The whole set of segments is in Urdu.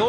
2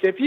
KP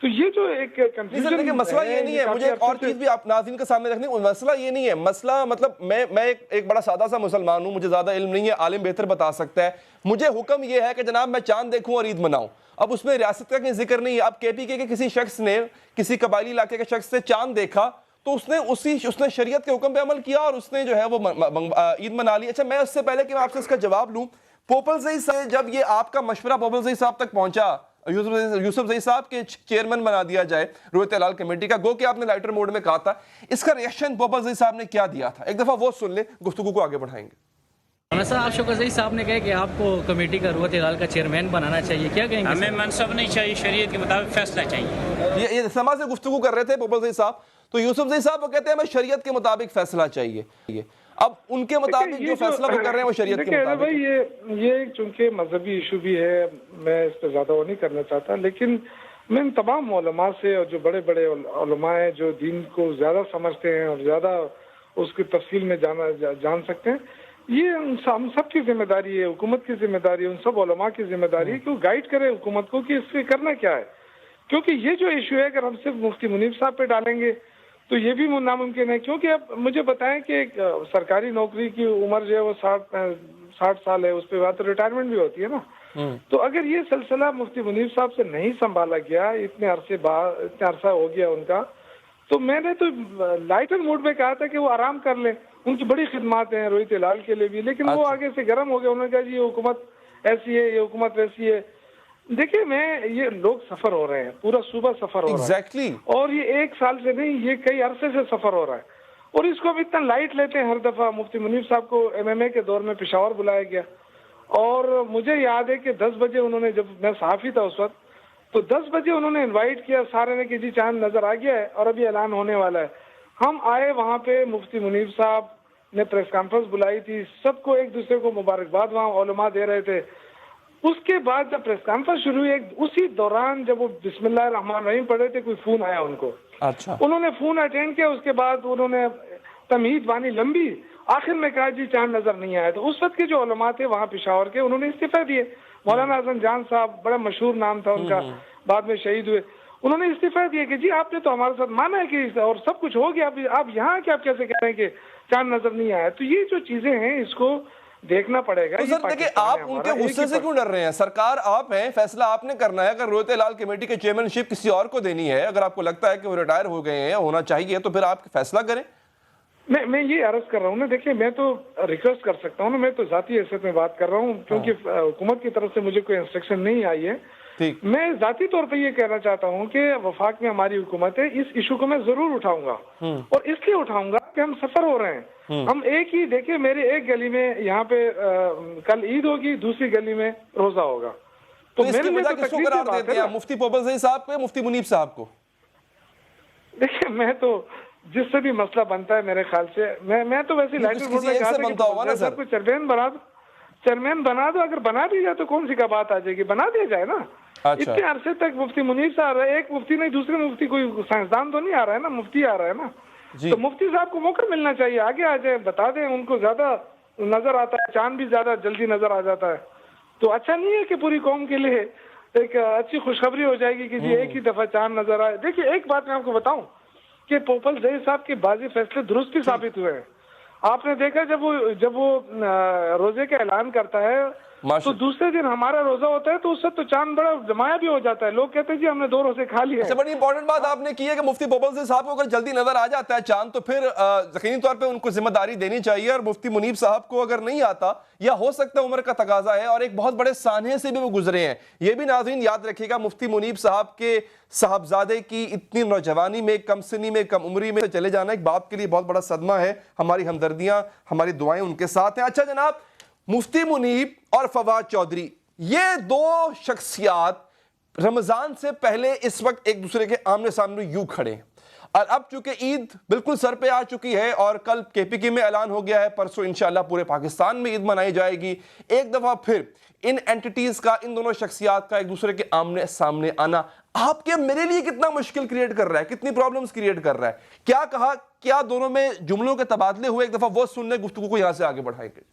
تو یہ جو ایک نہیں کنفیوژن سر دیکھیں مسئلہ یہ نہیں ہے, مجھے ایک اور چیز بھی آپ ناظرین کے سامنے رکھنی, مسئلہ یہ نہیں ہے, مسئلہ مطلب میں ایک بڑا سادہ سا مسلمان ہوں, مجھے زیادہ علم نہیں ہے, عالم بہتر بتا سکتا ہے. مجھے حکم یہ ہے کہ جناب میں چاند دیکھوں اور عید مناؤں. اب اس میں ریاست کا کوئی ذکر نہیں ہے. اب کے پی کے کسی شخص نے, کسی قبائلی علاقے کے شخص سے چاند دیکھا تو اس نے شریعت کے حکم پہ عمل کیا اور اس نے جو ہے وہ عید منا لی. اچھا میں اس سے پہلے کہ میں آپ سے اس کا جواب لوں, پوپل زئی سے جب یہ آپ کا مشورہ پوپل زئی صاحب تک پہنچا, یوسف زئی صاحب کے چیئرمین بنا دیا جائے رویت ہلال کمیٹی کا, گو کہ آپ نے لائٹر موڈ میں کہا تھا, اس کا ریئیکشن پوپل زئی صاحب نے کیا دیا تھا, ایک دفعہ وہ سن لیں, گفتگو کو آگے بڑھائیں گے. سر آشوک زئی صاحب نے کہا کہ آپ کو کمیٹی کا رویت ہلال کا چیئرمین بنانا چاہیے, کیا کہیں گے؟ ہمیں منصب نہیں چاہیے, شریعت کے مطابق فیصلہ چاہیے. یہ سما سے گفتگو کر رہے تھے پوپل زئی صاحب, تو یوسف زئی صاحب وہ کہتے ہیں ہمیں شریعت کے مطابق فیصلہ چاہیے. اب ان کے مطابق جو فیصلہ وہ کر رہے ہیں وہ شریعت کے مطابق. بھائی یہ چونکہ مذہبی ایشو بھی ہے, میں اس پہ زیادہ وہ نہیں کرنا چاہتا, لیکن میں ان تمام علماء سے, اور جو بڑے بڑے علماء ہیں جو دین کو زیادہ سمجھتے ہیں اور زیادہ اس کی تفصیل میں جان سکتے ہیں, یہ ہم سب کی ذمہ داری ہے, حکومت کی ذمہ داری ہے, ان سب علماء کی ذمہ داری ہے کہ وہ گائیڈ کرے حکومت کو کہ اس سے کرنا کیا ہے. کیونکہ یہ جو ایشو ہے اگر ہم صرف مفتی منیب صاحب پہ ڈالیں گے تو یہ بھی ناممکن ہے. کیونکہ اب مجھے بتائیں کہ سرکاری نوکری کی عمر جو ہے وہ 60 سال ہے, اس پہ بعد ریٹائرمنٹ بھی ہوتی ہے نا. تو اگر یہ سلسلہ مفتی منیب صاحب سے نہیں سنبھالا گیا, اتنے عرصہ ہو گیا ان کا, تو میں نے تو لائٹر موڈ میں کہا تھا کہ وہ آرام کر لیں, ان کی بڑی خدمات ہیں رویت ہلال کے لیے بھی, لیکن وہ آگے سے گرم ہو گیا, انہوں نے کہا جی یہ حکومت ایسی ہے, یہ حکومت ویسی ہے. دیکھیں یہ لوگ سفر ہو رہے ہیں, پورا صوبہ سفر ہو رہا ہے, اور یہ ایک سال سے نہیں, یہ کئی عرصے سے سفر ہو رہا ہے, اور اس کو اب اتنا لائٹ لیتے ہیں. ہر دفعہ مفتی منیب صاحب کو MMA کے دور میں پشاور بلایا گیا, اور مجھے یاد ہے کہ 10 بجے انہوں نے, جب میں صحافی تھا اس وقت, تو 10 بجے انہوں نے انوائٹ کیا سارے نے کہ جی چاند نظر آ گیا ہے اور ابھی اعلان ہونے والا ہے. ہم آئے وہاں پہ, مفتی منیب صاحب نے پریس کانفرنس بلائی تھی, سب کو ایک دوسرے کو مبارکباد وہاں علماء دے رہے تھے. اس کے بعد جب پریس کانفرنس شروع ہوئی, اسی دوران جب وہ بسم اللہ الرحمن الرحیم پڑھے تھے, کوئی فون آیا ان کو. اچھا, انہوں نے فون اٹینڈ کیا, اس کے بعد انہوں نے تمہید بانی لمبی, آخر میں کہا جی چاند نظر نہیں آیا. تو اس وقت کے جو علماء تھے وہاں پشاور کے, انہوں نے استعفیٰ دیے. مولانا حسن جان صاحب, بڑا مشہور نام تھا ان کا, بعد میں شہید ہوئے, انہوں نے استعفیٰ دیا کہ جی آپ نے تو ہمارے ساتھ مانا ہے کہ اور سب کچھ ہو گیا, آپ یہاں کہ آپ کیسے کہہ رہے ہیں کہ چاند نظر نہیں آیا. تو یہ جو چیزیں ہیں اس کو دیکھنا پڑے گا. تو سر دیکھیں آپ ان کے غصے سے کیوں ڈر رہے ہیں؟ سرکار آپ ہیں, فیصلہ آپ نے کرنا ہے. اگر رویت ہلال کمیٹی کے چیئرمین شپ کسی اور کو دینی ہے, اگر آپ کو لگتا ہے کہ وہ ریٹائر ہو گئے ہیں, ہونا چاہیے, تو پھر آپ فیصلہ کریں. میں یہ عرض کر رہا ہوں نا, دیکھیں میں تو ریکویسٹ کر سکتا ہوں نا, میں تو ذاتی حیثیت میں بات کر رہا ہوں, کیونکہ حکومت کی طرف سے مجھے کوئی انسٹرکشن نہیں آئی ہے. میں ذاتی طور پہ یہ کہنا چاہتا ہوں کہ وفاق میں ہماری حکومت ہے, اس ایشو کو میں ضرور اٹھاؤں گا, اور اس لیے اٹھاؤں گا کہ ہم سفر ہو رہے ہیں. ہم ایک ہی, دیکھیں میرے ایک گلی میں یہاں پہ کل عید ہوگی, دوسری گلی میں روزہ ہوگا, تو اس کی وجہ کس کو قرار دیتے ہیں؟ مفتی پوپل زئی صاحب کو, مفتی منیب صاحب کو؟ دیکھیں میں تو جس سے بھی مسئلہ بنتا ہے میرے خیال سے, میں تو ویسے لائٹر موڈ میں کہا تھا کہ سر کو چیئرمین بنا دو, اگر بنا دی جائے تو کون سی کا بات آ جائے گی, بنا دیا جائے نا. اتنے عرصے تک مفتی منیب صاحب رہے, ایک مفتی نہیں دوسرے مفتی, کوئی سائنسدان تو نہیں آ رہا ہے نا, مفتی آ رہا ہے نا. تو مفتی صاحب کو موقع ملنا چاہیے, آگے آ جائیں, بتا دیں, ان کو زیادہ نظر آتا ہے, چاند بھی زیادہ جلدی نظر آ جاتا ہے. تو اچھا نہیں ہے کہ پوری قوم کے لیے ایک اچھی خوشخبری ہو جائے گی کہ جی ایک ہی دفعہ چاند نظر آئے. دیکھیے ایک بات میں آپ کو بتاؤں کہ پوپل زئی صاحب کے بعض فیصلے درست بھی ثابت ہوئے ہیں. آپ نے دیکھا جب وہ روزے کا اعلان کرتا ہے تو دوسرے دن ہمارا روزہ ہوتا ہے, تو اس سے تو چاند بڑا جمایا بھی ہو جاتا ہے. لوگ کہتے ہیں جی ہم نے 2 روزے کھا لیے. اس سے بڑی امپورٹنٹ بات آپ نے کی ہے کہ مفتی پوپل زئی صاحب کو اگر جلدی نظر آ جاتا ہے چاند, تو پھر یقینی طور پہ ان کو ذمہ داری دینی چاہیے, اور مفتی منیب صاحب کو اگر نہیں آتا, یا ہو سکتا ہے عمر کا تقاضا ہے, اور ایک بہت بڑے سانحے سے بھی وہ گزرے ہیں. یہ بھی ناظرین یاد رکھیے گا, مفتی منیب صاحب کے صاحبزادے کی اتنی نوجوانی میں, کم سنی میں, کم عمری میں چلے جانا ایک باپ کے لیے بہت بڑا صدمہ ہے. ہماری ہمدردیاں, ہماری دعائیں ان کے ساتھ ہیں. اچھا جناب, مفتی منیب اور فواد چودھری, یہ 2 شخصیات رمضان سے پہلے اس وقت ایک دوسرے کے آمنے سامنے یوں کھڑے ہیں, اور اب چونکہ عید بالکل سر پہ آ چکی ہے, اور کل KPK میں اعلان ہو گیا ہے, پرسوں انشاءاللہ پورے پاکستان میں عید منائی جائے گی. ایک دفعہ پھر ان اینٹیٹیز کا, ان دونوں شخصیات کا ایک دوسرے کے آمنے سامنے آنا آپ کے میرے لیے کتنا مشکل کریٹ کر رہا ہے, کتنی پرابلمز کریٹ کر رہا ہے؟ کیا کہا, کیا دونوں میں جملوں کے تبادلے ہوئے, ایک دفعہ وہ سننے, گفتگو کو یہاں سے آگے بڑھائیں گے.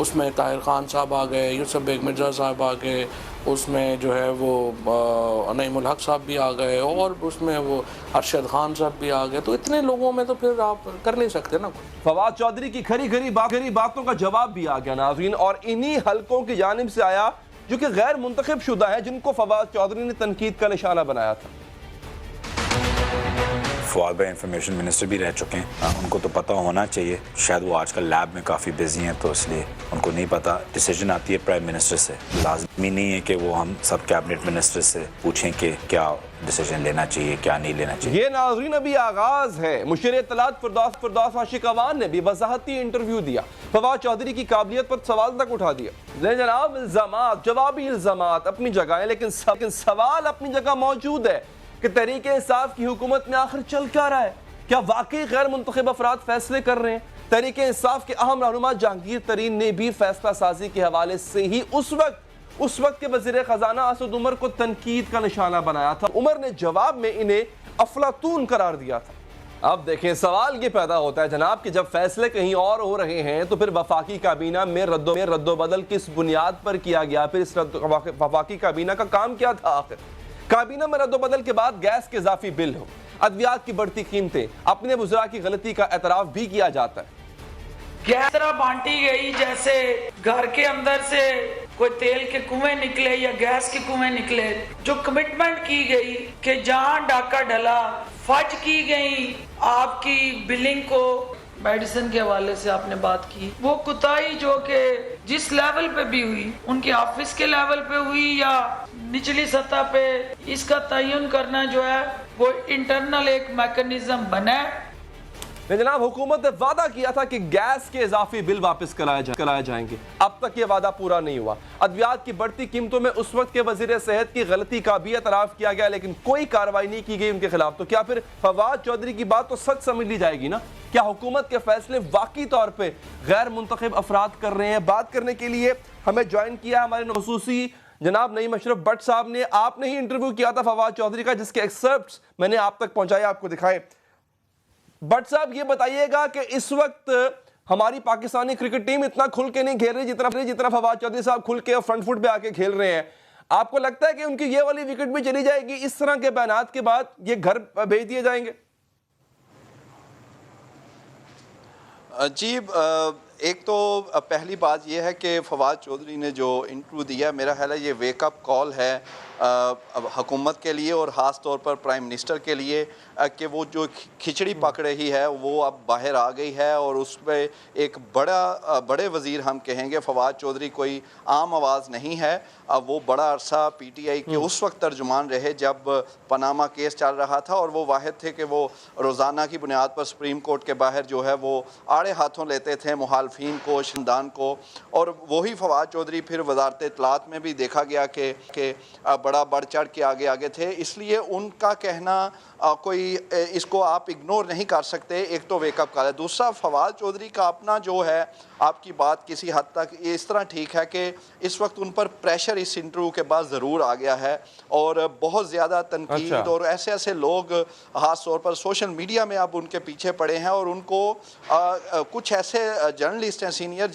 اس میں طاہر خان صاحب آ گئے, یوسف بیگ مرزا صاحب آ گئے, اس میں جو ہے وہ نعیم الحق صاحب بھی آ گئے, اور اس میں وہ ارشد خان صاحب بھی آ گئے. تو اتنے لوگوں میں تو پھر آپ کر نہیں سکتے نا. فواد چودھری کی کھری باتوں کا جواب بھی آ گیا ناظرین, اور انہی حلقوں کی جانب سے آیا جو کہ غیر منتخب شدہ ہیں, جن کو فواد چودھری نے تنقید کا نشانہ بنایا تھا. فواد بھائی انفارمیشن منسٹر بھی رہ چکے ہیں, ان کو تو پتہ ہونا چاہیے, شاید وہ آج کل لیب میں کافی بزی ہیں تو اس لیے ان کو نہیں پتہ. ڈیسیجن آتی ہے پرائم منسٹر سے, لازمی نہیں ہے کہ وہ ہم سب کیبنٹ منسٹر سے پوچھیں کہ کیا ڈیسیجن لینا چاہیے کیا نہیں لینا چاہیے. یہ ناظرین ابھی آغاز ہے. مشیر اطلاعات فردوس عاشق اوان نے بھی وضاحتی انٹرویو دیا, فواد چودھری کی قابلیت پر سوال تک اٹھا دیا. جناب الزامات, جوابی الزامات اپنی جگہ ہیں, لیکن سوال اپنی جگہ موجود ہے کہ تحریک انصاف کی حکومت میں آخر چل کیا رہا ہے. کیا واقعی غیر منتخب افراد فیصلے کر رہے ہیں؟ تحریک انصاف کے اہم رہنما جہانگیر ترین نے بھی فیصلہ سازی کے حوالے سے ہی اس وقت کے وزیر خزانہ اسد عمر کو تنقید کا نشانہ بنایا تھا. عمر نے جواب میں انہیں افلاطون قرار دیا تھا. اب دیکھیں سوال یہ پیدا ہوتا ہے جناب کہ جب فیصلے کہیں اور ہو رہے ہیں تو پھر وفاقی کابینہ میں رد و بدل کس بنیاد پر کیا گیا؟ پھر اس وفاقی کابینہ کا کام کیا تھا آخر؟ کابینہ میں رد و بدل کے بعد گیس کے اضافی بل ہو, ادویات کی بڑھتی قیمتیں, اپنے وزراء کی غلطی کا اعتراف بھی کیا جاتا ہے. گیس طرح بانٹی گئی جیسے گھر کے اندر سے کوئی تیل کے کنویں نکلے یا گیس کے کنویں نکلے. جو کمٹمنٹ کی گئی کہ جہاں ڈاکہ ڈلا, فج کی گئی آپ کی بلنگ کو, میڈیسن کے حوالے سے آپ نے بات کی, وہ کوتاہی جو کہ جس لیول پہ بھی ہوئی, ان کے آفس کے لیول پہ ہوئی یا نچلی سطح پہ, اس کا تعین کرنا جو ہے وہ انٹرنل ایک میکنزم بنا ہے. جناب حکومت نے وعدہ کیا تھا کہ گیس کے اضافی بل واپس کرائے جائیں گے, اب تک یہ وعدہ پورا نہیں ہوا. ادویات کی بڑھتی قیمتوں میں اس وقت کے وزیر صحت کی غلطی کا بھی اعتراف کیا گیا, لیکن کوئی کارروائی نہیں کی گئی ان کے خلاف. تو کیا پھر فواد چودھری کی بات تو سچ سمجھ لی جائے گی نا؟ کیا حکومت کے فیصلے واقعی طور پہ غیر منتخب افراد کر رہے ہیں؟ بات کرنے کے لیے ہمیں جوائن کیا ہمارے خصوصی جناب نعیم اشرف بٹ صاحب نے. آپ نے ہی انٹرویو کیا تھا فواد چودھری کا, جس کے ایکسرپٹس میں نے آپ تک پہنچائے, آپ کو دکھائے. بٹ صاحب یہ بتائیے گا کہ اس وقت ہماری پاکستانی کرکٹ ٹیم اتنا کھل کے نہیں کھیل رہی جتنا فواد چودھری صاحب کھل کے فرنٹ فٹ پہ آ کے کھیل رہے ہیں. آپ کو لگتا ہے کہ ان کی یہ والی وکٹ بھی چلی جائے گی اس طرح کے بیانات کے بعد, یہ گھر بھیج دیے جائیں گے؟ جی ایک تو پہلی بات یہ ہے کہ فواد چودھری نے جو انٹرویو دیا, میرا خیال ہے یہ ویک اپ کال ہے حکومت کے لیے اور خاص طور پر پرائم منسٹر کے لیے, کہ وہ جو کھچڑی پک رہی ہے وہ اب باہر آ گئی ہے, اور اس پہ ایک بڑے وزیر ہم کہیں گے. فواد چودھری کوئی عام آواز نہیں ہے, وہ بڑا عرصہ پی ٹی آئی کے اس وقت ترجمان رہے جب پاناما کیس چل رہا تھا, اور وہ واحد تھے کہ وہ روزانہ کی بنیاد پر سپریم کورٹ کے باہر جو ہے وہ آڑے ہاتھوں لیتے تھے مخالفین کو, شمدان کو. اور وہی فواد چودھری پھر وزارت اطلاعات میں بھی دیکھا گیا کہ بڑا بڑھ چڑھ کے آگے تھے, اس لیے ان کا کہنا کوئی اس کو آپ اگنور نہیں کر سکتے. ایک تو ویک اپ کال ہے. دوسرا فواد چودھری کا اپنا جو ہے, آپ کی بات کسی حد تک اس طرح ٹھیک ہے کہ اس وقت ان پر پریشر اس انٹرویو کے بعد ضرور آ گیا ہے, اور بہت زیادہ تنقید اور ایسے لوگ خاص طور پر سوشل میڈیا میں اب ان کے پیچھے پڑے ہیں, اور ان کو کچھ ایسے جرنلسٹ ہیں سینئر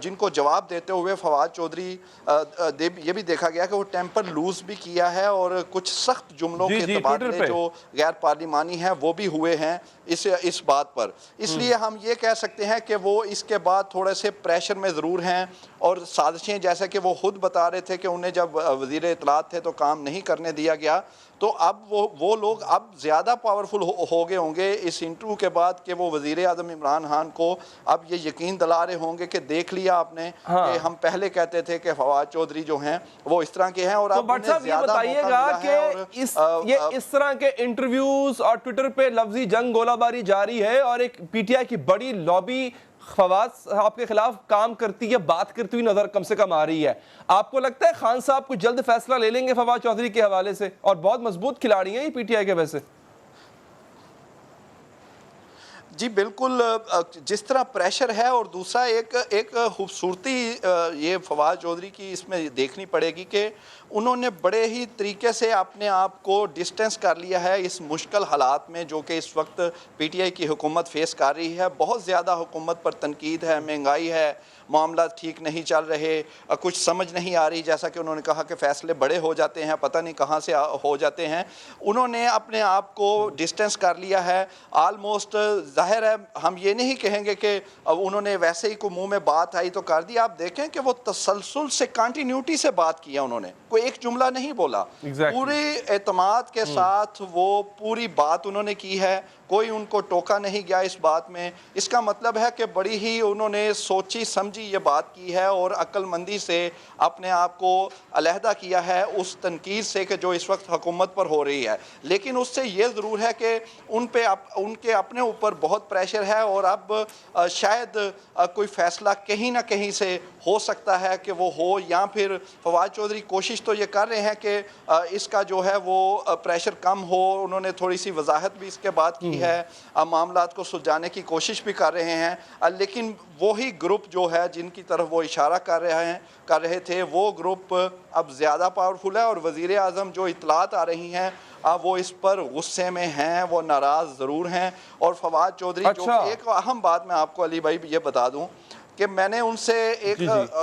جن کو جواب دیتے ہوئے فواد چودھری یہ بھی دیکھا گیا کہ وہ ٹیمپر لوز بھی کیا ہے, اور کچھ سخت جملوں کے تبادلے جو غیر پارلیمانی ہیں وہ بھی ہوئے ہیں اس بات پر. اس لیے ہم یہ کہہ سکتے ہیں کہ وہ اس کے بعد تھوڑے سے پریشر میں ضرور ہیں, اور سازشیں جیسا کہ وہ خود بتا رہے تھے کہ انہیں جب وزیر اطلاعات تھے تو کام نہیں کرنے دیا گیا, تو اب وہ لوگ اب زیادہ پاورفل ہو گئے ہوں گے اس انٹرویو کے بعد, کہ وہ وزیر اعظم عمران خان کو اب یہ یقین دلا رہے ہوں گے کہ دیکھ لیا آپ نے کہ ہم پہلے کہتے تھے کہ فواد چودھری جو ہیں وہ اس طرح کے ہیں, اور اب انہیں زیادہ موقع ملا ہے. اور اس طرح کے انٹرویوز اور ٹویٹر پہ لفظی جنگ گولہ باری جاری ہے, اور ایک پی ٹی آئی کی بڑی لابی فواد صاحب کے خلاف کام کرتی ہے, بات کرتی ہوئی نظر کم سے کم آ رہی ہے. آپ کو لگتا ہے خان صاحب کو جلد فیصلہ لے لیں گے فواد چودھری کے حوالے سے؟ اور بہت مضبوط کھلاڑی ہیں یہ پی ٹی آئی کے ویسے. جی بالکل, جس طرح پریشر ہے, اور دوسرا ایک خوبصورتی یہ فواد چودھری کی اس میں دیکھنی پڑے گی کہ انہوں نے بڑے ہی طریقے سے اپنے آپ کو ڈسٹینس کر لیا ہے اس مشکل حالات میں جو کہ اس وقت پی ٹی آئی کی حکومت فیس کر رہی ہے. بہت زیادہ حکومت پر تنقید ہے, مہنگائی ہے, معاملات ٹھیک نہیں چل رہے, کچھ سمجھ نہیں آ رہی, جیسا کہ انہوں نے کہا کہ فیصلے بڑے ہو جاتے ہیں, پتہ نہیں کہاں سے ہو جاتے ہیں. انہوں نے اپنے آپ کو ڈسٹینس کر لیا ہے آلموسٹ. ظاہر ہے ہم یہ نہیں کہیں گے کہ انہوں نے ویسے ہی کوئی منہ میں بات آئی تو کر دی. آپ دیکھیں کہ وہ تسلسل سے کنٹینیوٹی سے بات کیا, انہوں نے کوئی ایک جملہ نہیں بولا, پوری اعتماد کے ساتھ وہ پوری بات انہوں نے کی ہے, کوئی ان کو ٹوکا نہیں گیا اس بات میں. اس کا مطلب ہے کہ بڑی ہی انہوں نے سوچی سمجھی یہ بات کی ہے اور عقل مندی سے اپنے آپ کو علیحدہ کیا ہے اس تنقید سے کہ جو اس وقت حکومت پر ہو رہی ہے. لیکن اس سے یہ ضرور ہے کہ ان کے اپنے اوپر بہت پریشر ہے اور اب شاید کوئی فیصلہ کہیں نہ کہیں سے ہو سکتا ہے کہ وہ ہو, یا پھر فواد چودھری کوشش تو یہ کر رہے ہیں کہ اس کا جو ہے وہ پریشر کم ہو. انہوں نے تھوڑی سی وضاحت بھی اس کے بعد کی ہے, معاملات کو سلجھانے کی کوشش بھی کر رہے ہیں. لیکن وہی گروپ جو ہے جن کی طرف وہ اشارہ کر رہے تھے وہ گروپ اب زیادہ پاورفل ہے, اور وزیر اعظم جو اطلاعات آ رہی ہیں وہ اس پر غصے میں ہیں, وہ ناراض ضرور ہیں. اور فواد چودھری جو ایک اہم بات میں آپ کو علی بھائی یہ بتا دوں کہ میں نے ان سے ایک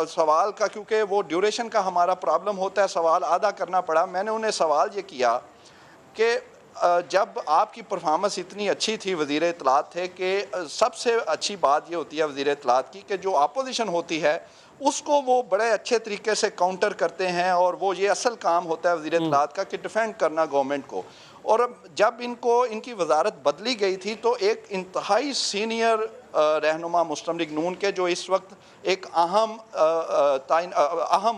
سوال کا, کیونکہ وہ ڈیوریشن کا ہمارا پرابلم ہوتا ہے, سوال آدھا کرنا پڑا. میں نے انہیں سوال یہ کیا کہ جب آپ کی پرفارمنس اتنی اچھی تھی, وزیر اطلاعات تھے, کہ سب سے اچھی بات یہ ہوتی ہے وزیر اطلاعات کی کہ جو اپوزیشن ہوتی ہے اس کو وہ بڑے اچھے طریقے سے کاؤنٹر کرتے ہیں, اور وہ یہ اصل کام ہوتا ہے وزیر اطلاعات کا کہ ڈیفینڈ کرنا گورنمنٹ کو. اور جب ان کی وزارت بدلی گئی تھی تو ایک انتہائی سینئر رہنما مسلم لیگ نون کے, جو اس وقت ایک اہم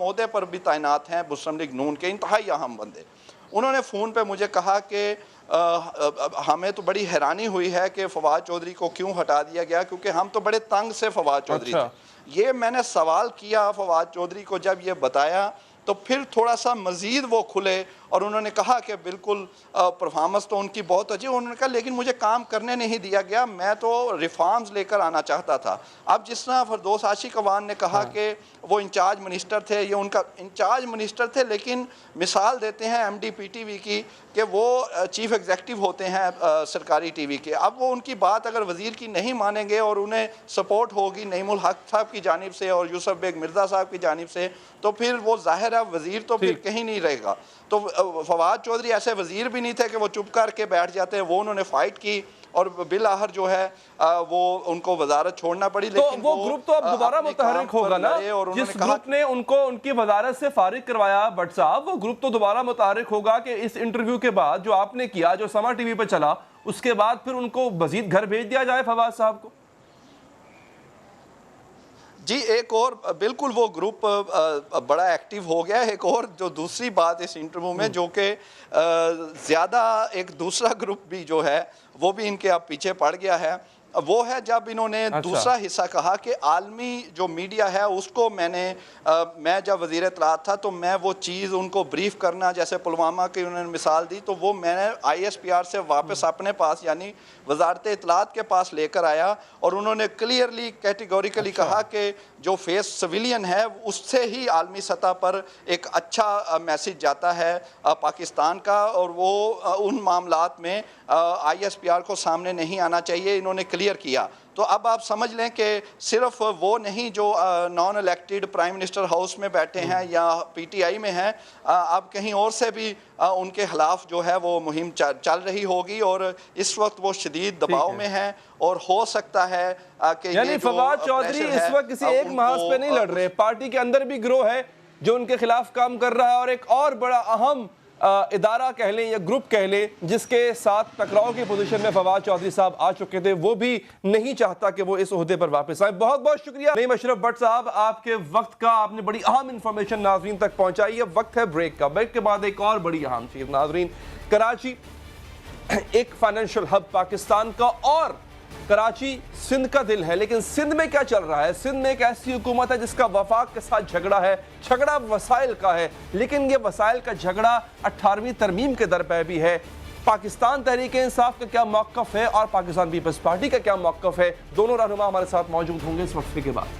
عہدے پر بھی تعینات ہیں مسلم لیگ نون کے, انتہائی اہم بندے, انہوں نے فون پہ مجھے کہا کہ ہمیں تو بڑی حیرانی ہوئی ہے کہ فواد چودھری کو کیوں ہٹا دیا گیا, کیونکہ ہم تو بڑے تنگ سے فواد چودھری تھے. یہ میں نے سوال کیا فواد چودھری کو, جب یہ بتایا تو پھر تھوڑا سا مزید وہ کھلے اور انہوں نے کہا کہ بالکل پرفارمنس تو ان کی بہت اچھی. انہوں نے کہا لیکن مجھے کام کرنے نہیں دیا گیا, میں تو ریفارمز لے کر آنا چاہتا تھا. اب جس طرح فردوس عاشق اعوان نے کہا کہ وہ انچارج منسٹر تھے, یہ ان کا انچارج منسٹر تھے, لیکن مثال دیتے ہیں M D P T V کی کہ وہ چیف ایگزیکٹو ہوتے ہیں سرکاری ٹی وی کے. اب وہ ان کی بات اگر وزیر کی نہیں مانیں گے اور انہیں سپورٹ ہوگی نعیم الحق صاحب کی جانب سے اور یوسف بیگ مرزا صاحب کی جانب سے, تو پھر وہ ظاہر ہے وزیر تو پھر کہیں نہیں رہے گا. تو فواد چودھری ایسے وزیر بھی نہیں تھے کہ وہ چپ کر کے بیٹھ جاتے, وہ انہوں نے فائٹ کی اور بالآخر جو ہے وہ ان کو وزارت چھوڑنا پڑی. لیکن وہ گروپ تو اب دوبارہ متحرک ہوگا نا, جس گروپ نے ان کی وزارت سے فارغ کروایا بٹ صاحب, وہ گروپ تو دوبارہ متحرک ہوگا کہ اس انٹرویو کے بعد جو آپ نے کیا, جو سما ٹی وی پہ چلا, اس کے بعد پھر ان کو مزید گھر بھیج دیا جائے فواد صاحب کو. جی ایک اور بالکل وہ گروپ بڑا ایکٹیو ہو گیا. ایک اور جو دوسری بات اس انٹرویو میں جو کہ زیادہ ایک دوسرا گروپ بھی جو ہے وہ بھی ان کے اب پیچھے پڑ گیا ہے, وہ ہے جب انہوں نے دوسرا حصہ کہا کہ عالمی جو میڈیا ہے اس کو میں جب وزیر اطلاعات تھا تو میں وہ چیز ان کو بریف کرنا, جیسے پلوامہ کی انہوں نے مثال دی, تو وہ میں نے آئی ایس پی آر سے واپس اپنے پاس یعنی وزارت اطلاعات کے پاس لے کر آیا, اور انہوں نے کلیئرلی کیٹیگوریکلی کہا کہ جو فیس سویلین ہے اس سے ہی عالمی سطح پر ایک اچھا میسیج جاتا ہے پاکستان کا, اور وہ ان معاملات میں آئی ایس پی آر کو سامنے نہیں آنا چاہیے, انہوں نے کلیئر کیا. تو اب آپ سمجھ لیں کہ صرف وہ نہیں جو naan elected prime minister house میں بیٹھے ہیں یا پی ٹی آئی میں ہیں, اب کہیں اور سے بھی ان کے خلاف جو ہے وہ مہم چل رہی ہوگی, اور اس وقت وہ شدید دباؤ میں ہیں, اور ہو سکتا ہے کہ یعنی فواد چودھری اس وقت کسی ایک محاذ پہ نہیں لڑ رہے, پارٹی کے اندر بھی گروہ ہے جو ان کے خلاف کام کر رہا ہے, اور ایک اور بڑا اہم ادارہ کہہ لیں یا گروپ کہہ لیں جس کے ساتھ ٹکراؤ کی پوزیشن میں فواد چودھری صاحب آ چکے تھے, وہ بھی نہیں چاہتا کہ وہ اس عہدے پر واپس آئیں. بہت بہت شکریہ نعیم اشرف بٹ صاحب, آپ کے وقت کا, آپ نے بڑی اہم انفارمیشن ناظرین تک پہنچائی ہے. وقت ہے بریک کا, بریک کے بعد ایک اور بڑی اہم چیز ناظرین, کراچی ایک فائنینشل ہب پاکستان کا, اور کراچی سندھ کا دل ہے, لیکن سندھ میں کیا چل رہا ہے؟ سندھ میں ایک ایسی حکومت ہے جس کا وفاق کے ساتھ جھگڑا ہے, جھگڑا وسائل کا ہے, لیکن یہ وسائل کا جھگڑا 18ویں ترمیم کے در پہ بھی ہے. پاکستان تحریک انصاف کا کیا موقف ہے اور پاکستان پیپلز پارٹی کا کیا موقف ہے, دونوں رہنما ہمارے ساتھ موجود ہوں گے اس وقفے کے بعد.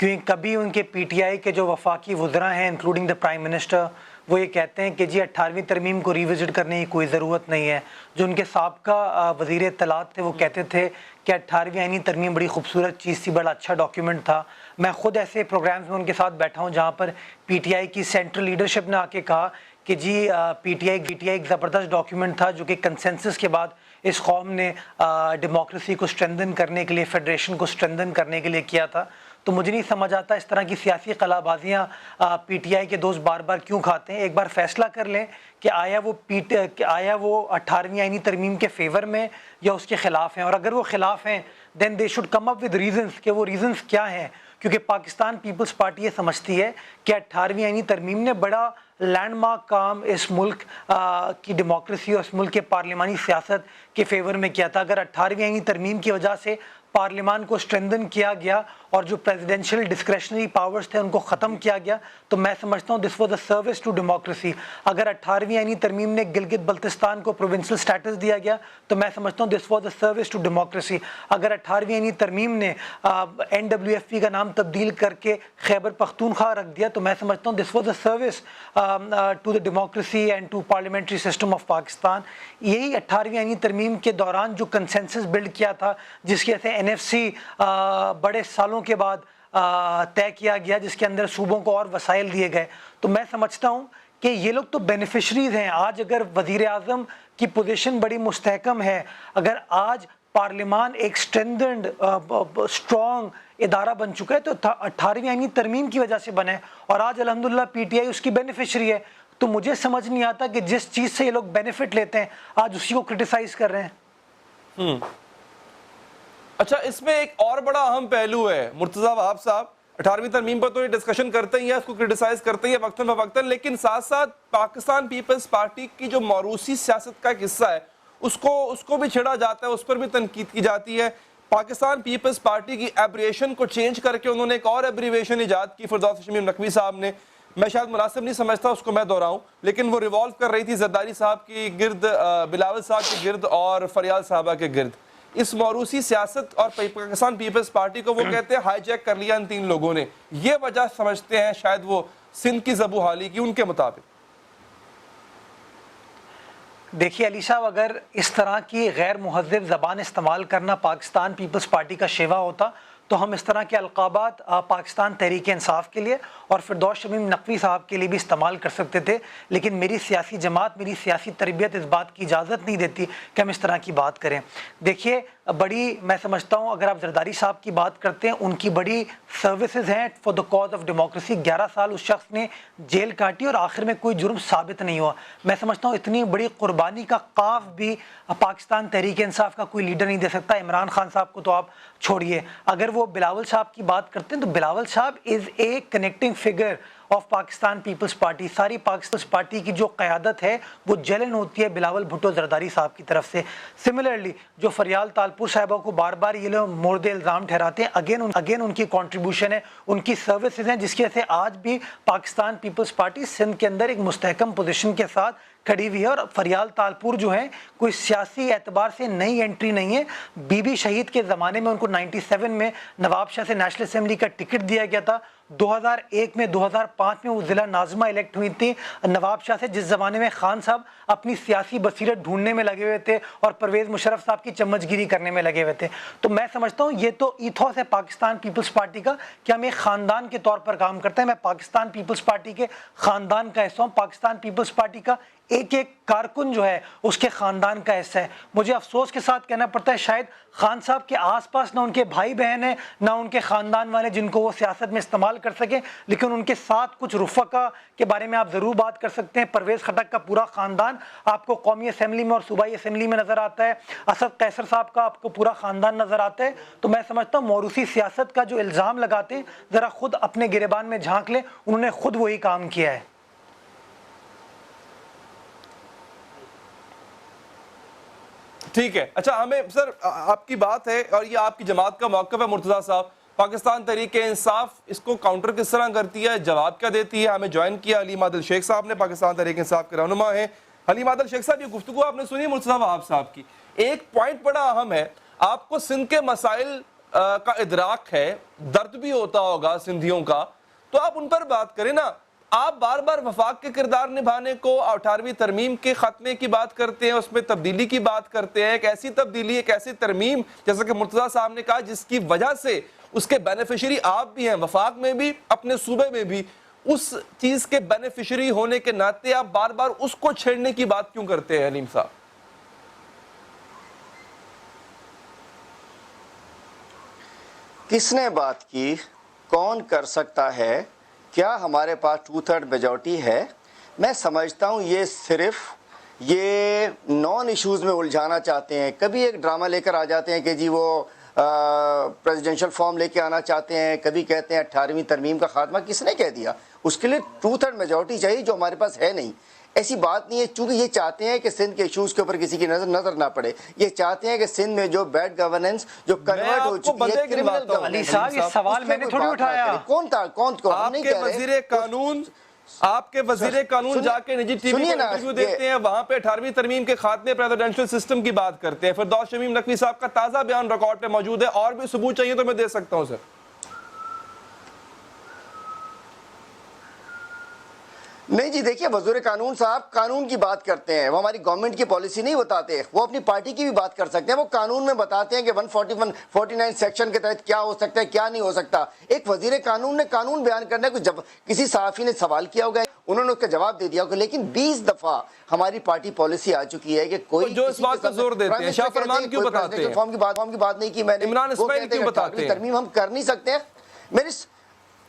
کیونکہ کبھی ان کے پی ٹی آئی کے جو وفاقی وزراء ہیں انکلوڈنگ دا پرائم منسٹر وہ یہ کہتے ہیں کہ جی 18ویں ترمیم کو ریوزٹ کرنے کی کوئی ضرورت نہیں ہے. جو ان کے سابقہ وزیر اطلاعات تھے وہ کہتے تھے کہ 18ویں آئینی ترمیم بڑی خوبصورت چیز تھی, بڑا اچھا ڈاکیومنٹ تھا. میں خود ایسے پروگرامز میں ان کے ساتھ بیٹھا ہوں جہاں پر پی ٹی آئی کی سینٹرل لیڈرشپ نے آ کے کہا کہ جی پی ٹی آئی ایک زبردست ڈاکیومنٹ تھا جو کہ کنسنسس کے بعد اس قوم نے ڈیموکریسی کو اسٹرینتھن کرنے کے لیے, فیڈریشن کو اسٹرینتھن کرنے کے لیے کیا تھا. تو مجھے نہیں سمجھ آتا اس طرح کی سیاسی قلع بازیاں پی ٹی آئی کے دوست بار بار کیوں کھاتے ہیں. ایک بار فیصلہ کر لیں کہ آیا وہ 18ویں آئینی ترمیم کے فیور میں یا اس کے خلاف ہیں, اور اگر وہ خلاف ہیں then they should come up with reasons کہ وہ ریزنس کیا ہیں. کیونکہ پاکستان پیپلز پارٹی یہ سمجھتی ہے کہ 18ویں آئینی ترمیم نے بڑا لینڈ مارک کام اس ملک کی ڈیموکریسی اور اس ملک کے پارلیمانی سیاست کے فیور میں کیا تھا. اگر 18ویں آئینی ترمیم کی وجہ سے پارلیمان کو اسٹرینتھن کیا گیا اور جو پریزیڈینشیل ڈسکریشنری پاورز تھے ان کو ختم کیا گیا تو میں سمجھتا ہوں this was a service to democracy. اگر 18ویں آئینی ترمیم نے گلگت بلتستان کو پروونشل سٹیٹس دیا گیا تو میں سمجھتا ہوں this was a service to democracy. اگر 18ویں آئینی ترمیم نے NWFP کا نام تبدیل کر کے خیبر پختونخوا رکھ دیا تو میں سمجھتا ہوں this was a service to the democracy and to parliamentary system of Pakistan. یہی 18ویں آئینی ترمیم کے دوران جو کنسنسس بلڈ کیا تھا, جس کی وجہ سے NFC بڑے سالوں کے بعد طے کیا گیا, جس کے اندر صوبوں کو اور وسائل دیے گئے, تو میں سمجھتا ہوں کہ یہ لوگ تو بینیفیشریز ہیں. آج اگر وزیر اعظم کی پوزیشن بڑی مستحکم ہے, اگر آج پارلیمان ایک اسٹرینتھنڈ اسٹرانگ ادارہ بن چکا ہے تو 18ویں آئینی ترمیم کی وجہ سے بنا ہے, اور آج الحمدللہ پی ٹی آئی اس کی بینیفیشری ہے. تو مجھے سمجھ نہیں آتا کہ جس چیز سے یہ لوگ بینیفٹ لیتے ہیں آج اسی کو کرٹیسائز کر رہے ہیں. اچھا, اس میں ایک اور بڑا اہم پہلو ہے مرتضیٰ وہاب صاحب. 18ویں ترمیم پر تو یہ ڈسکشن کرتے ہی ہیں, اس کو کرٹیسائز کرتے ہیں وقتاً فوقتاً, لیکن ساتھ ساتھ پاکستان پیپلز پارٹی کی جو موروثی سیاست کا حصہ ہے اس کو بھی چھڑا جاتا ہے, اس پر بھی تنقید کی جاتی ہے. پاکستان پیپلز پارٹی کی ایبریشن کو چینج کر کے انہوں نے ایک اور ایبریویشن ایجاد کی فردوس شمیم نقوی صاحب نے. میں شاید مناسب نہیں سمجھتا اس کو میں دہراؤں, لیکن وہ ریوالو کر رہی تھی زرداری صاحب کی گرد, بلاول صاحب کے گرد اور فریال صاحبہ کے گرد. اس موروثی سیاست اور پاکستان پیپلز پارٹی کو وہ کہتے ہیں ہائی جیک کر لیا ان تین لوگوں نے. یہ وجہ سمجھتے ہیں شاید وہ سندھ کی زبو حالی کی, ان کے مطابق. دیکھیے علی صاحب, اگر اس طرح کی غیر مہذب زبان استعمال کرنا پاکستان پیپلز پارٹی کا شیوا ہوتا تو ہم اس طرح کے القابات پاکستان تحریک انصاف کے لیے اور فردوس شمیم نقوی صاحب کے لیے بھی استعمال کر سکتے تھے, لیکن میری سیاسی جماعت, میری سیاسی تربیت اس بات کی اجازت نہیں دیتی کہ ہم اس طرح کی بات کریں. دیکھیے بڑی, میں سمجھتا ہوں اگر آپ زرداری صاحب کی بات کرتے ہیں, ان کی بڑی سروسز ہیں for the cause of democracy. 11 سال اس شخص نے جیل کاٹی اور آخر میں کوئی جرم ثابت نہیں ہوا. میں سمجھتا ہوں اتنی بڑی قربانی کا قاف بھی پاکستان تحریک انصاف کا کوئی لیڈر نہیں دے سکتا. عمران خان صاحب کو تو آپ چھوڑیے. اگر وہ بلاول صاحب کی بات کرتے ہیں تو بلاول صاحب is a connecting figure of Pakistan Peoples Party. ساری پاکستان پارٹی کی جو قیادت ہے وہ جلن ہوتی ہے بلاول بھٹو زرداری صاحب کی طرف سے. سملرلی جو فریال تالپور صاحبہ کو بار بار یہ لوگ مورد الزام ٹھہراتے ہیں, اگین ان کی کنٹریبیوشن ہے, ان کی سروسز ہیں, جس کی وجہ سے آج بھی پاکستان پیپلز پارٹی سندھ کے اندر ایک مستحکم پوزیشن کے ساتھ کھڑی ہوئی ہے. اور فریال تالپور جو ہیں کوئی سیاسی اعتبار سے نئی انٹری نہیں ہے. بی بی شہید کے زمانے میں ان کو 97 میں نواب شاہ سے نیشنل اسمبلی کا ٹکٹ دیا گیا تھا. 2001 میں 2005 میں وہ ضلع ناظمہ الیکٹ ہوئی تھی نواب شاہ سے, جس زمانے میں خان صاحب اپنی سیاسی بصیرت ڈھونڈنے میں لگے ہوئے تھے اور پرویز مشرف صاحب کی چمچ گیری کرنے میں لگے ہوئے تھے. تو میں سمجھتا ہوں یہ تو ایتھوس ہے پاکستان پیپلز پارٹی کا کہ ہم ایک خاندان کے طور پر کام کرتے ہیں. میں پاکستان پیپلز پارٹی کے خاندان کا حصہ ہوں. پاکستان پیپلز پارٹی کا ایک ایک کارکن جو ہے اس کے خاندان کا حصہ ہے. مجھے افسوس کے ساتھ کہنا پڑتا ہے شاید خان صاحب کے آس پاس نہ ان کے بھائی بہن ہیں نہ ان کے خاندان والے جن کو وہ سیاست میں استعمال کر سکیں, لیکن ان کے ساتھ کچھ رفقا کے بارے میں آپ ضرور بات کر سکتے ہیں. پرویز خٹک کا پورا خاندان آپ کو قومی اسمبلی میں اور صوبائی اسمبلی میں نظر آتا ہے. اسد قیصر صاحب کا آپ کو پورا خاندان نظر آتا ہے. تو میں سمجھتا ہوں موروثی سیاست کا جو الزام لگاتے ہیں ذرا خود اپنے گریبان میں جھانک لیں, انہوں نے خود وہی کام کیا ہے. ٹھیک ہے. اچھا, ہمیں سر آپ کی بات ہے اور یہ آپ کی جماعت کا موقف ہے مرتضیٰ صاحب, پاکستان تحریک انصاف اس کو کاؤنٹر کس طرح کرتی ہے, جواب کیا دیتی ہے؟ ہمیں جوائن کیا حلیم عادل شیخ صاحب نے, پاکستان تحریک انصاف کے رہنما ہیں. حلیم عادل شیخ صاحب, یہ گفتگو آپ نے سنی مرتضیٰ وہاب صاحب کی, ایک پوائنٹ بڑا اہم ہے, آپ کو سندھ کے مسائل کا ادراک ہے, درد بھی ہوتا ہوگا سندھیوں کا, تو آپ ان پر بات کریں نا. آپ بار بار وفاق کے کردار نبھانے کو 18ویں ترمیم کے خاتمے کی بات کرتے ہیں, اس میں تبدیلی کی بات کرتے ہیں, ایک ایسی تبدیلی, ایک ایسی ترمیم جیسا کہ مرتضیٰ صاحب نے کہا جس کی وجہ سے اس کے بینیفیشری آپ بھی ہیں, وفاق میں بھی, اپنے صوبے میں بھی. اس چیز کے بینیفیشری ہونے کے ناطے آپ بار بار اس کو چھیڑنے کی بات کیوں کرتے ہیں حلیم صاحب؟ کس نے بات کی, کون کر سکتا ہے, کیا ہمارے پاس 2/3 میجورٹی ہے؟ میں سمجھتا ہوں یہ صرف یہ نان ایشوز میں الجھانا چاہتے ہیں. کبھی ایک ڈرامہ لے کر آ جاتے ہیں کہ جی وہ پریزیڈنشل فارم لے کے آنا چاہتے ہیں, کبھی کہتے ہیں 18ویں ترمیم کا خاتمہ. کس نے کہہ دیا؟ اس کے لیے 2/3 میجورٹی چاہیے جو ہمارے پاس ہے نہیں. ایسی بات نہیں ہے, چونکہ یہ چاہتے ہیں کہ سندھ کے ایشوز کے اوپر کسی کی نظر نہ پڑے. یہ چاہتے ہیں کہ سندھ میں جو بیڈ گورننس جو کنورٹ ہو چکی ہے کرمنل گورننس. علی صاحب یہ سوال میں نے تھوڑی اٹھایا. کون تھا, کون آپ کے وزیر قانون, آپ کے وزیر قانون جا کے نجی ٹی وی کو انٹرویو دیتے ہیں, وہاں پہ 18ویں ترمیم کے خاتمے پریزیڈنشل سسٹم کی بات کرتے ہیں. فردوس شمیم نقوی صاحب کا تازہ بیان ریکارڈ پہ موجود ہے, اور بھی ثبوت چاہیے تو میں دے سکتا ہوں سر. نہیں جی, دیکھیے وزیر قانون صاحب قانون کی بات کرتے ہیں, وہ ہماری گورنمنٹ کی پالیسی نہیں بتاتے. وہ اپنی پارٹی کی بھی بات کر سکتے ہیں, وہ قانون میں بتاتے ہیں کہ 149 سیکشن کے تحت کیا ہو سکتا ہے, کیا نہیں ہو سکتا. ایک وزیر قانون نے قانون بیان کرنے کو جب کسی صحافی نے سوال کیا ہوگا, انہوں نے اس کا جواب دے دیا ہوگا. لیکن 20 دفعہ ہماری پارٹی پالیسی آ چکی ہے کہ کوئی جو اس بات پر زور دیتے ہیں, شاہ فرمان کیوں بتاتے ہیں, فارم کی بات نہیں کی میں نے, عمران اسماعیل کیوں بتاتے ہیں, ترمیم ہم کر نہیں سکتے ہیں.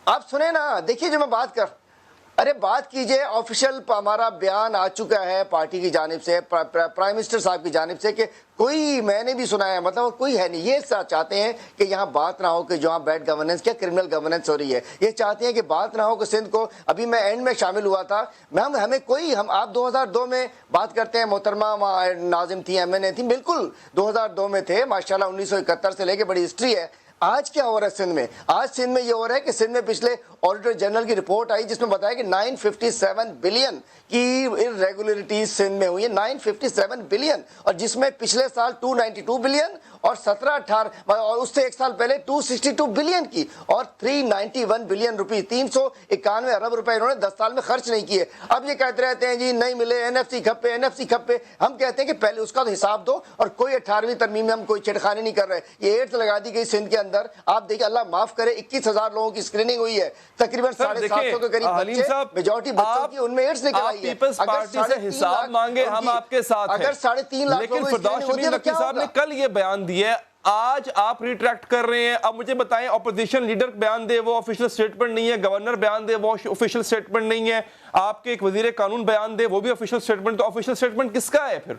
آپ سنیں نا, دیکھیے جو میں بات کیجئے. آفیشل ہمارا بیان آ چکا ہے پارٹی کی جانب سے, پرائم منسٹر صاحب کی جانب سے, کہ کوئی, میں نے بھی سنا ہے, مطلب کوئی ہے نہیں. یہ چاہتے ہیں کہ یہاں بات نہ ہو کہ جہاں بیڈ گورننس کیا کرمنل گورننس ہو رہی ہے. یہ چاہتے ہیں کہ بات نہ ہو کہ سندھ کو, ابھی میں اینڈ میں شامل ہوا تھا, آپ 2002 میں بات کرتے ہیں, محترمہ ناظم تھی, MNA تھی, بالکل 2002 میں تھے ماشاءاللہ. 1971 سے لے کے بڑی ہسٹری ہے. آج کیا ہو رہا ہے سندھ میں؟ آج سندھ میں یہ ہو رہا ہے کہ سندھ میں پچھلے آڈیٹر جنرل کی رپورٹ آئی جس میں بتایا کہ 957 بلین کی irregularities سندھ میں ہوئی ہیں. 957 بلین, اور جس میں پچھلے سال 292 بلین اور 17-18 اور اس سے ایک سال پہلے 262 بلین کی, اور 391 بلین روپی, 391 ارب روپے انہوں نے 10 سال میں خرچ نہیں کیے. اب یہ کہتے رہتے ہیں جی نہیں ملے, NFC کھپے. ہم کہتے ہیں کہ پہلے اس کا تو حساب دو, اور کوئی 18ویں ترمیم میں ہم کوئی چھیڑخانی نہیں کر رہے. یہ ایڈز لگا دی گئی سندھ کے اندر. آپ دیکھیں, اللہ معاف کرے, 21,000 لوگوں کی اسکریننگ ہوئی ہے, تقریباً 750 کے قریب بچے, میجورٹی بچوں کی ان میں ایڈز نکل آئی ہے. پیپلز پارٹی سے حساب مانگے, ہم آپ کے ساتھ ہیں, اگر 3.5 لاکھ لیکن فردوس شمیم نقوی صاحب نے کل یہ بیان دیا, آج آپ ریٹریکٹ کر رہے ہیں. اب مجھے بتائیں, اپوزیشن لیڈر بیان دے وہ آفیشل سٹیٹمنٹ نہیں ہے, گورنر بیان دے وہ آفیشل سٹیٹمنٹ نہیں ہے, آپ کے ایک وزیر قانون بیان دے وہ بھی آفیشل سٹیٹمنٹ, تو آفیشل سٹیٹمنٹ کس کا ہے پھر؟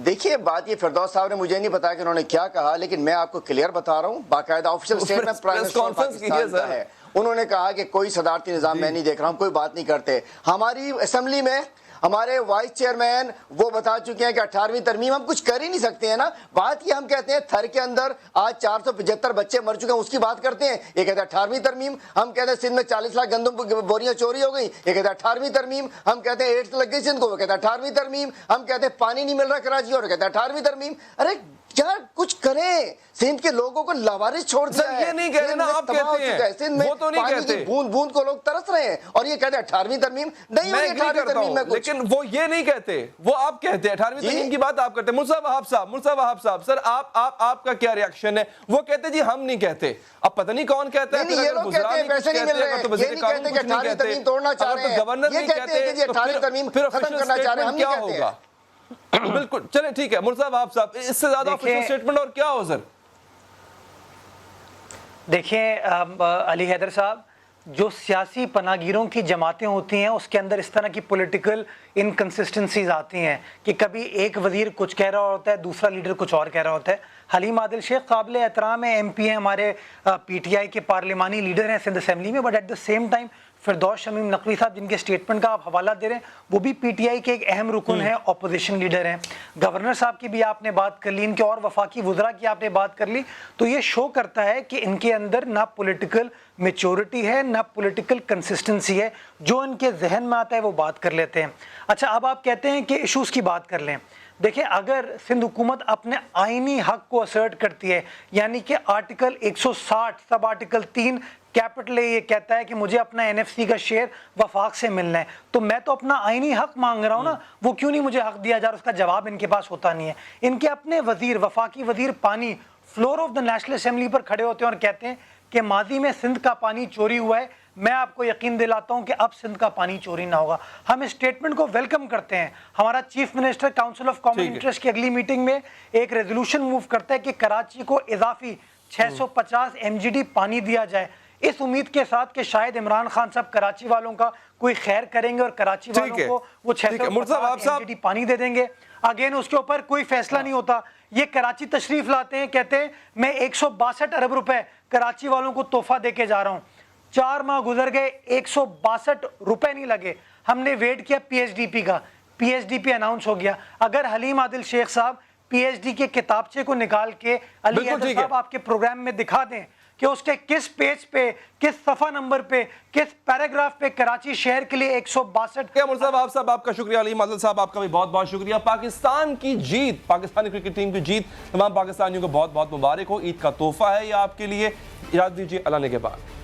دیکھیے بات یہ, فردوس صاحب نے مجھے نہیں بتایا کہ انہوں نے کیا کہا, لیکن میں آپ کو کلیئر بتا رہا ہوں. باقاعدہ official statement prime minister Pakistan کا ہے. انہوں نے کہا کہ کوئی صدارتی نظام میں نہیں دیکھ رہا ہوں, کوئی بات نہیں کرتے. ہماری اسمبلی میں ہمارے وائس چیئرمین وہ بتا چکے ہیں کہ 18ویں ترمیم ہم کچھ کر ہی نہیں سکتے ہیں نا. بات یہ ہم کہتے ہیں تھر کے اندر آج 475 بچے مر چکے ہیں, اس کی بات کرتے ہیں. یہ کہتے ہیں 18ویں ترمیم. ہم کہتے ہیں سندھ میں 40 لاکھ گندم بوریاں چوری ہو گئی, یہ کہتے ہیں 18ویں ترمیم. ہم کہتے ہیں ایڈز لگ گئی سندھ کو, وہ کہتے ہیں 18ویں ترمیم. ہم کہتے ہیں پانی نہیں مل رہا کراچی, اور کہتے ہیں 18ویں ترمیم. ارے یار کچھ کریں, سندھ کے لوگوں کو لاوارث چھوڑ دیا ہے. یہ نہیں کہہ رہے نا, آپ کہتے ہیں سندھ میں پانی کی بوند بوند کو لوگ ترس رہے ہیں, اور یہ کہتے ہیں 18ویں ترمیم نہیں ہوئی. 18ویں ترمیم میں کچھ, لیکن وہ یہ نہیں کہتے, وہ آپ کہتے ہیں 18ویں ترمیم کی بات آپ کرتے ہیں. مرزا وہاب صاحب سر, آپ کا کیا ریاکشن ہے؟ وہ کہتے جی ہم نہیں کہتے. اب پتہ نہیں کون کہتا ہے, یہ لوگ کہتے ہیں پیسے نہیں مل رہے ہیں, یہ نہیں کہتے کہ 18ویں ترمیم توڑنا چاہ رہے ہیں, یہ کہتے ہیں کہ 18ویں ترمیم ختم کرنا چاہ رہے ہیں. ہم نہیں کہتے ہیں. بالکل, چلیں ٹھیک ہے. مرزا وہاب صاحب, اس سے زیادہ آفیشل سٹیٹمنٹ اور کیا ہو سر؟ دیکھیں علی حیدر صاحب, جو سیاسی پناہ گیروں کی جماعتیں ہوتی ہیں اس کے اندر اس طرح کی پولیٹیکل انکنسسٹنسیز آتی ہیں کہ کبھی ایک وزیر کچھ کہہ رہا ہوتا ہے, دوسرا لیڈر کچھ اور کہہ رہا ہوتا ہے. حلیم عادل شیخ قابل احترام ہے, MP ہیں, ہمارے PTI کے پارلیمانی لیڈر ہیں سندھ اسمبلی میں, but at the same time Firdous Shamim Naqvi sahab جن کے سٹیٹمنٹ کا آپ حوالہ دے رہے ہیں وہ بھی PTI کے ایک اہم رکن ہیں, اپوزیشن لیڈر ہیں. گورنر صاحب کی بھی آپ نے بات کر لی, ان کے اور وفاقی وزراء کی آپ نے بات کر لی, تو یہ شو کرتا ہے کہ ان کے اندر نہ پولیٹیکل میچورٹی ہے نہ پولیٹیکل کنسسٹنسی ہے. جو ان کے ذہن میں آتا ہے وہ بات کر لیتے ہیں. اچھا, اب آپ کہتے ہیں کہ ایشوز کی بات کر لیں. دیکھیں اگر سندھ حکومت اپنے آئینی حق کو اسرٹ کرتی ہے، یعنی کہ آرٹیکل 160 سب آرٹیکل 3 کیپٹل یہ کہتا ہے کہ مجھے اپنا NFC کا شیئر وفاق سے ملنا ہے، تو میں تو اپنا آئینی حق مانگ رہا ہوں نا، وہ کیوں نہیں مجھے حق دیا جا رہا؟ اس کا جواب ان کے پاس ہوتا نہیں ہے۔ ان کے اپنے وزیر، وفاقی وزیر پانی، floor of the National Assembly پر کھڑے ہوتے ہیں اور کہتے ہیں کہ ماضی میں سندھ کا پانی چوری ہوا ہے، میں آپ کو یقین دلاتا ہوں کہ اب سندھ کا پانی چوری نہ ہوگا۔ ہم اس اسٹیٹمنٹ کو ویلکم کرتے ہیں۔ ہمارا chief minister council of common interest کی اگلی میٹنگ میں ایک ریزولوشن موو کرتا ہے کہ کراچی کو اضافی 650 MGD پانی دیا جائے، اس امید کے ساتھ کہ شاید عمران خان صاحب کراچی والوں کا کوئی خیر کریں گے اور کراچی والوں کو وہ 650 MGD پانی دے دیں گے۔ اگین اس کے اوپر کوئی فیصلہ نہیں ہوتا، یہ کراچی تشریف لاتے ہیں، کہتے ہیں میں 162 ارب روپے کراچی والوں کو تحفہ دے کے جا رہا ہوں۔ 4 ماہ گزر گئے، 162 روپے نہیں لگے، ہم نے ویٹ کیا PSDP کا، PSDP اناؤنس ہو گیا۔ اگر حلیم عادل شیخ صاحب PSD کے کتابچے کو نکال کے علی حیدر صاحب آپ کے پروگرام میں دکھا دیں کہ اس کے کس پیج پہ، کس صفحہ نمبر پہ، کس پیراگراف پہ کراچی شہر کے لیے 162۔ مرزا صاحب آپ کا شکریہ، علیم عادل صاحب آپ کا بھی بہت بہت شکریہ۔ پاکستان کی جیت، پاکستانی کرکٹ ٹیم کی جیت، تمام پاکستانیوں کو بہت بہت مبارک ہو، عید کا تحفہ ہے یہ آپ کے لیے۔ یاد دیجیے اللہ نے کے بعد